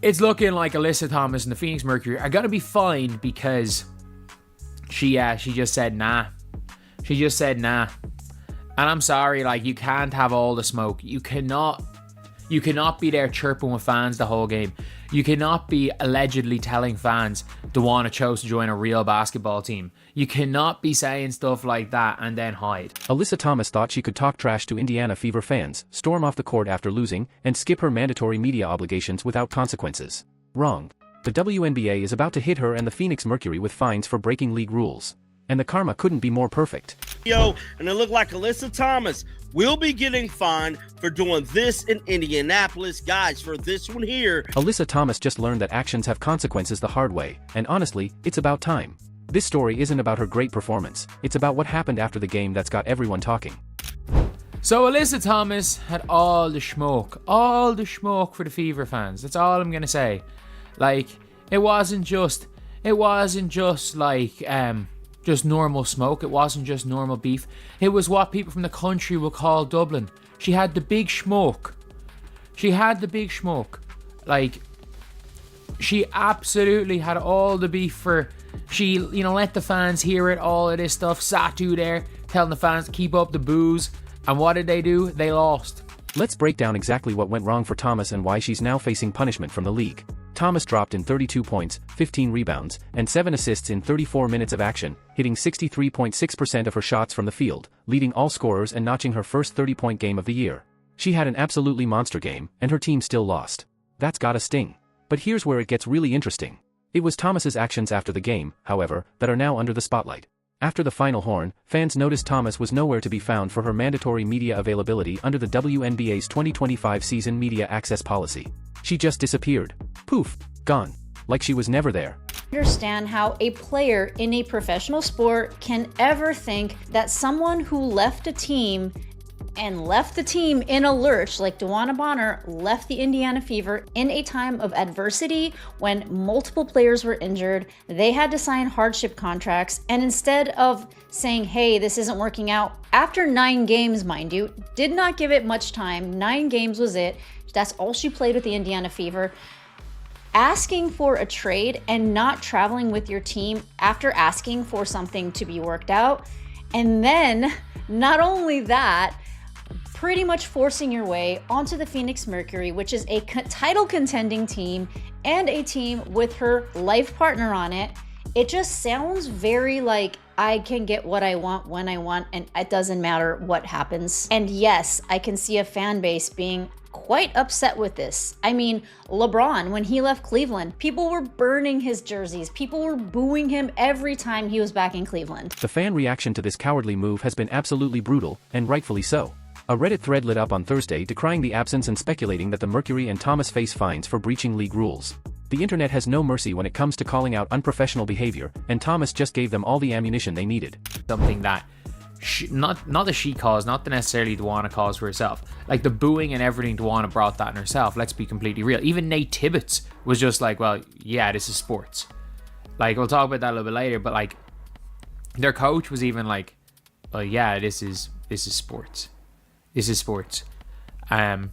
it's looking like Alyssa Thomas and the Phoenix Mercury are going to be fined because she just said nah. She just said nah. And I'm sorry, like, you can't have all the smoke. You cannot be there chirping with fans the whole game. You cannot be allegedly telling fans Dawana chose to join a real basketball team. You cannot be saying stuff like that and then hide. Alyssa Thomas thought she could talk trash to Indiana Fever fans, storm off the court after losing, and skip her mandatory media obligations without consequences. Wrong. The WNBA is about to hit her and the Phoenix Mercury with fines for breaking league rules. And the karma couldn't be more perfect. And it looked like Alyssa Thomas will be getting fined for doing this in Indianapolis. Guys, for this one here, Alyssa Thomas just learned that actions have consequences the hard way, and honestly, it's about time. This story isn't about her great performance, it's about what happened after the game that's got everyone talking. So Alyssa Thomas had all the smoke for the Fever fans. That's all I'm gonna say. Like, it wasn't just like just normal smoke. It wasn't just normal beef. It was what people from the country would call Dublin. She had the big smoke. Like, she absolutely had all the beef for. She, let the fans hear it, all of this stuff. Satu there, telling the fans to keep up the booze. And what did they do? They lost. Let's break down exactly what went wrong for Thomas and why she's now facing punishment from the league. Thomas dropped in 32 points, 15 rebounds, and 7 assists in 34 minutes of action, hitting 63.6% of her shots from the field, leading all scorers and notching her first 30-point game of the year. She had an absolutely monster game, and her team still lost. That's gotta sting. But here's where it gets really interesting. It was Thomas's actions after the game, however, that are now under the spotlight. After the final horn, fans noticed Thomas was nowhere to be found for her mandatory media availability under the WNBA's 2025 season media access policy. She just disappeared. Poof, gone. Like she was never there. Understand how a player in a professional sport can ever think that someone who left a team and left the team in a lurch, like Dawana Bonner left the Indiana Fever in a time of adversity when multiple players were injured. They had to sign hardship contracts, and instead of saying, hey, this isn't working out, after 9 games, mind you, did not give it much time. 9 games was it. That's all she played with the Indiana Fever. Asking for a trade and not traveling with your team after asking for something to be worked out. And then, not only that, pretty much forcing your way onto the Phoenix Mercury, which is a title contending team and a team with her life partner on it. It just sounds very like I can get what I want when I want, and it doesn't matter what happens. And yes, I can see a fan base being quite upset with this. I mean, LeBron, when he left Cleveland, people were burning his jerseys. People were booing him every time he was back in Cleveland. The fan reaction to this cowardly move has been absolutely brutal, and rightfully so. A Reddit thread lit up on Thursday decrying the absence and speculating that the Mercury and Thomas face fines for breaching league rules. The internet has no mercy when it comes to calling out unprofessional behavior, and Thomas just gave them all the ammunition they needed. Something that not that she caused, not that necessarily Dawana caused for herself. Like, the booing and everything, Dawana brought that in herself. Let's be completely real. Even Nate Tibbetts was just like, well, yeah, this is sports. Like, we'll talk about that a little bit later, but like, their coach was even like, well, yeah, this is sports. This is sports. And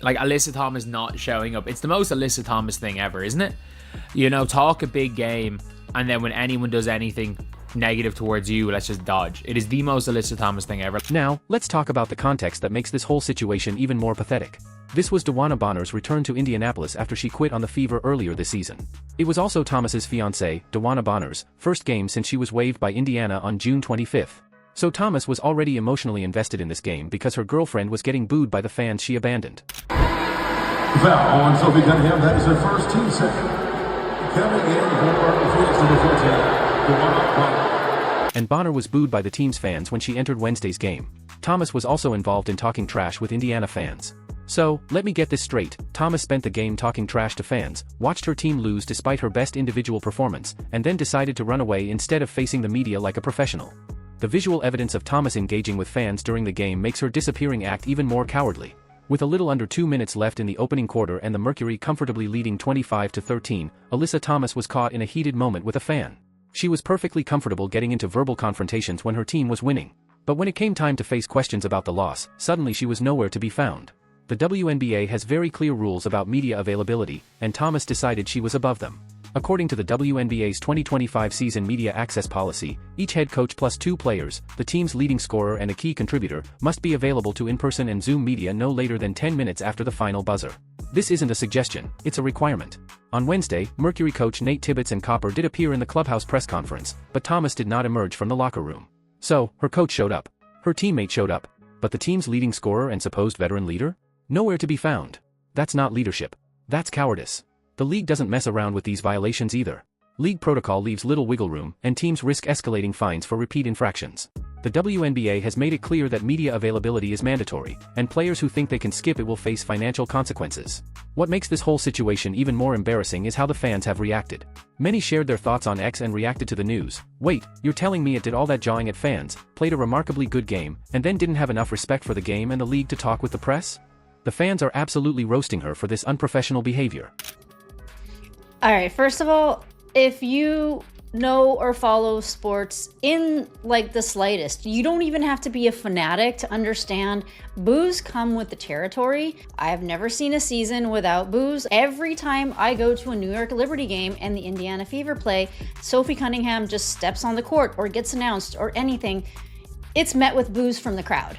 like, Alyssa Thomas not showing up, it's the most Alyssa Thomas thing ever, isn't it? Talk a big game, and then when anyone does anything negative towards you, let's just dodge. It is the most Alyssa Thomas thing ever. Now, let's talk about the context that makes this whole situation even more pathetic. This was Dawana Bonner's return to Indianapolis after she quit on the Fever earlier this season. It was also Thomas's fiancée, Dawana Bonner's, first game since she was waived by Indiana on June 25th. So Thomas was already emotionally invested in this game because her girlfriend was getting booed by the fans she abandoned. Foul on Sophie Cunningham. That is her first team second. Coming in for Phoenix number 14, Dawana Bonner. And Bonner was booed by the team's fans when she entered Wednesday's game. Thomas was also involved in talking trash with Indiana fans. So, let me get this straight, Thomas spent the game talking trash to fans, watched her team lose despite her best individual performance, and then decided to run away instead of facing the media like a professional. The visual evidence of Thomas engaging with fans during the game makes her disappearing act even more cowardly. With a little under 2 minutes left in the opening quarter and the Mercury comfortably leading 25-13, Alyssa Thomas was caught in a heated moment with a fan. She was perfectly comfortable getting into verbal confrontations when her team was winning. But when it came time to face questions about the loss, suddenly she was nowhere to be found. The WNBA has very clear rules about media availability, and Thomas decided she was above them. According to the WNBA's 2025 season media access policy, each head coach plus 2 players, the team's leading scorer and a key contributor, must be available to in-person and Zoom media no later than 10 minutes after the final buzzer. This isn't a suggestion, it's a requirement. On Wednesday, Mercury coach Nate Tibbetts and Copper did appear in the clubhouse press conference, but Thomas did not emerge from the locker room. So, her coach showed up. Her teammate showed up. But the team's leading scorer and supposed veteran leader? Nowhere to be found. That's not leadership. That's cowardice. The league doesn't mess around with these violations either. League protocol leaves little wiggle room, and teams risk escalating fines for repeat infractions. The WNBA has made it clear that media availability is mandatory, and players who think they can skip it will face financial consequences. What makes this whole situation even more embarrassing is how the fans have reacted. Many shared their thoughts on X and reacted to the news. Wait, you're telling me it did all that jawing at fans, played a remarkably good game, and then didn't have enough respect for the game and the league to talk with the press? The fans are absolutely roasting her for this unprofessional behavior. Alright, first of all, if you know or follow sports in like the slightest, you don't even have to be a fanatic to understand boos come with the territory. I have never seen a season without boos. Every time I go to a New York Liberty game and the Indiana Fever play, Sophie Cunningham just steps on the court or gets announced or anything, it's met with boos from the crowd.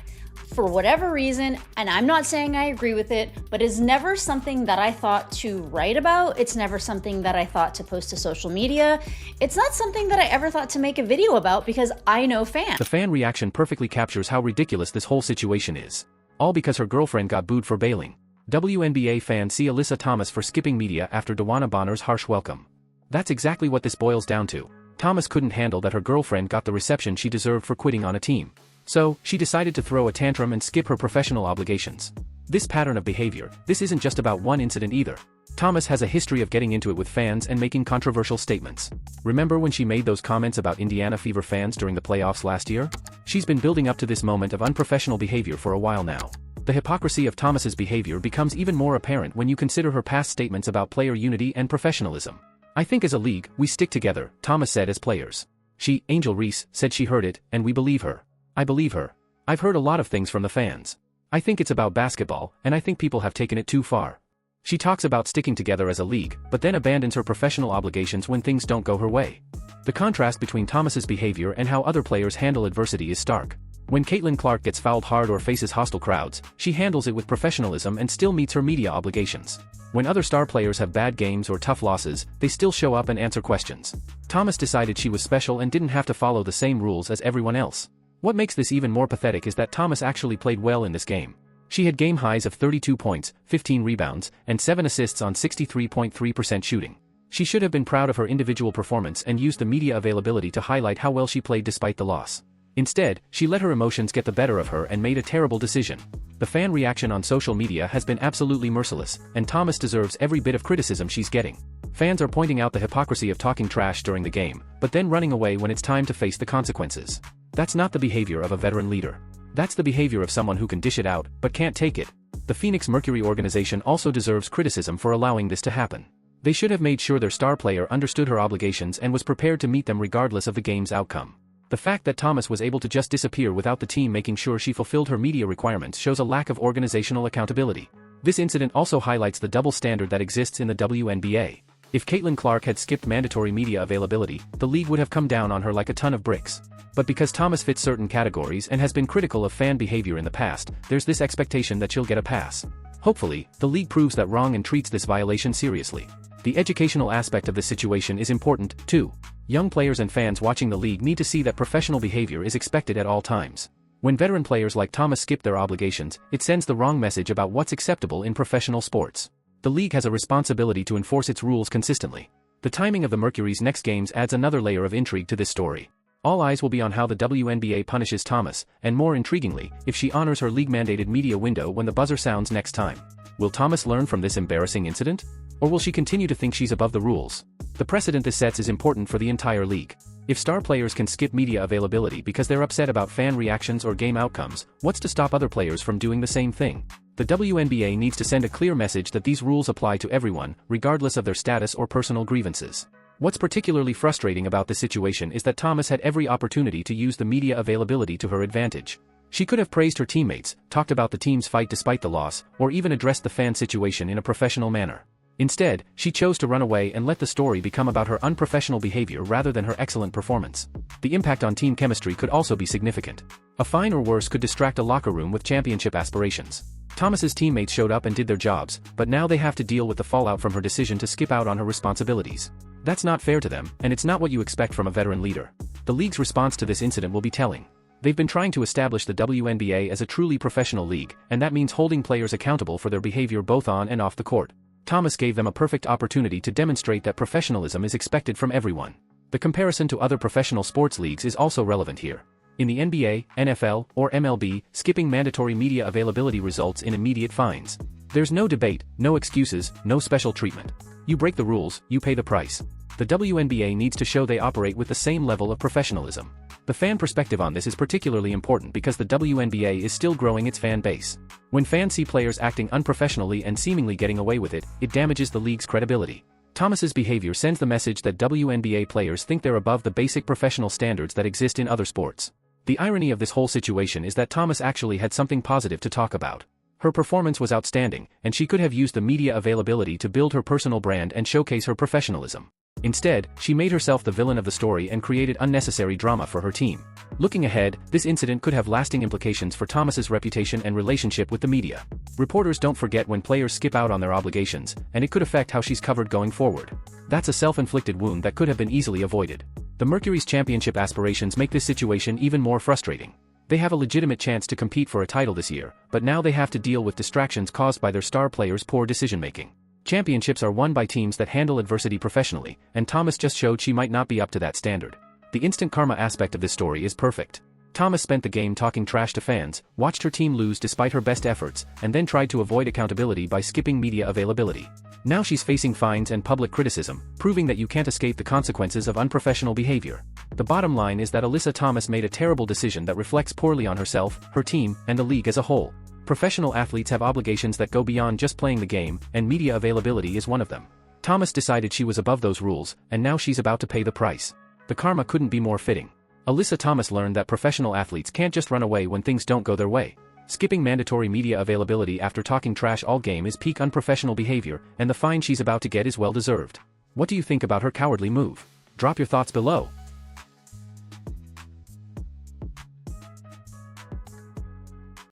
For whatever reason, and I'm not saying I agree with it, but it's never something that I thought to write about. It's never something that I thought to post to social media. It's not something that I ever thought to make a video about because I know fans. The fan reaction perfectly captures how ridiculous this whole situation is. All because her girlfriend got booed for bailing. WNBA fans see Alyssa Thomas for skipping media after DeWanna Bonner's harsh welcome. That's exactly what this boils down to. Thomas couldn't handle that her girlfriend got the reception she deserved for quitting on a team. So, she decided to throw a tantrum and skip her professional obligations. This pattern of behavior, this isn't just about one incident either. Thomas has a history of getting into it with fans and making controversial statements. Remember when she made those comments about Indiana Fever fans during the playoffs last year? She's been building up to this moment of unprofessional behavior for a while now. The hypocrisy of Thomas's behavior becomes even more apparent when you consider her past statements about player unity and professionalism. I think as a league, we stick together, Thomas said as players. She, Angel Reese, said she heard it, and we believe her. I believe her. I've heard a lot of things from the fans. I think it's about basketball, and I think people have taken it too far. She talks about sticking together as a league, but then abandons her professional obligations when things don't go her way. The contrast between Thomas's behavior and how other players handle adversity is stark. When Caitlin Clark gets fouled hard or faces hostile crowds, she handles it with professionalism and still meets her media obligations. When other star players have bad games or tough losses, they still show up and answer questions. Thomas decided she was special and didn't have to follow the same rules as everyone else. What makes this even more pathetic is that Thomas actually played well in this game. She had game highs of 32 points, 15 rebounds, and 7 assists on 63.3% shooting. She should have been proud of her individual performance and used the media availability to highlight how well she played despite the loss. Instead, she let her emotions get the better of her and made a terrible decision. The fan reaction on social media has been absolutely merciless, and Thomas deserves every bit of criticism she's getting. Fans are pointing out the hypocrisy of talking trash during the game, but then running away when it's time to face the consequences. That's not the behavior of a veteran leader. That's the behavior of someone who can dish it out, but can't take it. The Phoenix Mercury organization also deserves criticism for allowing this to happen. They should have made sure their star player understood her obligations and was prepared to meet them regardless of the game's outcome. The fact that Thomas was able to just disappear without the team making sure she fulfilled her media requirements shows a lack of organizational accountability. This incident also highlights the double standard that exists in the WNBA. If Caitlin Clark had skipped mandatory media availability, the league would have come down on her like a ton of bricks. But because Thomas fits certain categories and has been critical of fan behavior in the past, there's this expectation that she'll get a pass. Hopefully, the league proves that wrong and treats this violation seriously. The educational aspect of this situation is important, too. Young players and fans watching the league need to see that professional behavior is expected at all times. When veteran players like Thomas skip their obligations, it sends the wrong message about what's acceptable in professional sports. The league has a responsibility to enforce its rules consistently. The timing of the Mercury's next games adds another layer of intrigue to this story. All eyes will be on how the WNBA punishes Thomas, and more intriguingly, if she honors her league-mandated media window when the buzzer sounds next time. Will Thomas learn from this embarrassing incident? Or will she continue to think she's above the rules? The precedent this sets is important for the entire league. If star players can skip media availability because they're upset about fan reactions or game outcomes, what's to stop other players from doing the same thing? The WNBA needs to send a clear message that these rules apply to everyone, regardless of their status or personal grievances. What's particularly frustrating about this situation is that Thomas had every opportunity to use the media availability to her advantage. She could have praised her teammates, talked about the team's fight despite the loss, or even addressed the fan situation in a professional manner. Instead, she chose to run away and let the story become about her unprofessional behavior rather than her excellent performance. The impact on team chemistry could also be significant. A fine or worse could distract a locker room with championship aspirations. Thomas's teammates showed up and did their jobs, but now they have to deal with the fallout from her decision to skip out on her responsibilities. That's not fair to them, and it's not what you expect from a veteran leader. The league's response to this incident will be telling. They've been trying to establish the WNBA as a truly professional league, and that means holding players accountable for their behavior both on and off the court. Thomas gave them a perfect opportunity to demonstrate that professionalism is expected from everyone. The comparison to other professional sports leagues is also relevant here. In the NBA, NFL, or MLB, skipping mandatory media availability results in immediate fines. There's no debate, no excuses, no special treatment. You break the rules, you pay the price. The WNBA needs to show they operate with the same level of professionalism. The fan perspective on this is particularly important because the WNBA is still growing its fan base. When fans see players acting unprofessionally and seemingly getting away with it, it damages the league's credibility. Thomas's behavior sends the message that WNBA players think they're above the basic professional standards that exist in other sports. The irony of this whole situation is that Thomas actually had something positive to talk about. Her performance was outstanding, and she could have used the media availability to build her personal brand and showcase her professionalism. Instead, she made herself the villain of the story and created unnecessary drama for her team. Looking ahead, this incident could have lasting implications for Thomas's reputation and relationship with the media. Reporters don't forget when players skip out on their obligations, and it could affect how she's covered going forward. That's a self-inflicted wound that could have been easily avoided. The Mercury's championship aspirations make this situation even more frustrating. They have a legitimate chance to compete for a title this year, but now they have to deal with distractions caused by their star players' poor decision-making. Championships are won by teams that handle adversity professionally, and Thomas just showed she might not be up to that standard. The instant karma aspect of this story is perfect. Thomas spent the game talking trash to fans, watched her team lose despite her best efforts, and then tried to avoid accountability by skipping media availability. Now she's facing fines and public criticism, proving that you can't escape the consequences of unprofessional behavior. The bottom line is that Alyssa Thomas made a terrible decision that reflects poorly on herself, her team, and the league as a whole. Professional athletes have obligations that go beyond just playing the game, and media availability is one of them. Thomas decided she was above those rules, and now she's about to pay the price. The karma couldn't be more fitting. Alyssa Thomas learned that professional athletes can't just run away when things don't go their way. Skipping mandatory media availability after talking trash all game is peak unprofessional behavior, and the fine she's about to get is well deserved. What do you think about her cowardly move? Drop your thoughts below.